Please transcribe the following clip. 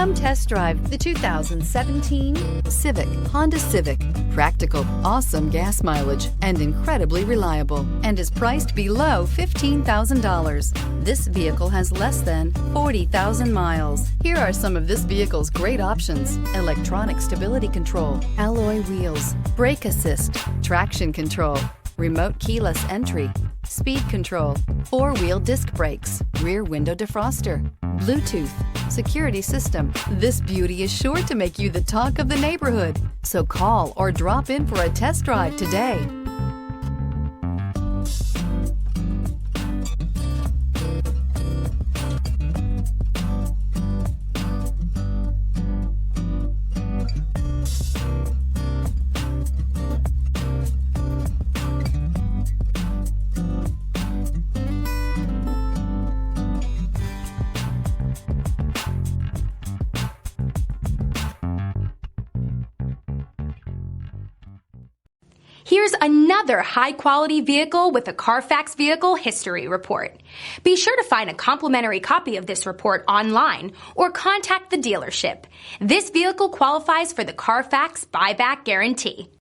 Come test drive the 2017 Civic, Honda Civic. Practical, awesome gas mileage, and incredibly reliable, and is priced below $15,000. This vehicle has less than 40,000 miles. Here are some of this vehicle's great options: electronic stability control, alloy wheels, brake assist, traction control, remote keyless entry, speed control, four-wheel disc brakes, rear window defroster, Bluetooth, security system. This beauty is sure to make you the talk of the neighborhood. So call or drop in for a test drive today. Here's another high-quality vehicle with a Carfax Vehicle History Report. Be sure to find a complimentary copy of this report online or contact the dealership. This vehicle qualifies for the Carfax Buyback Guarantee.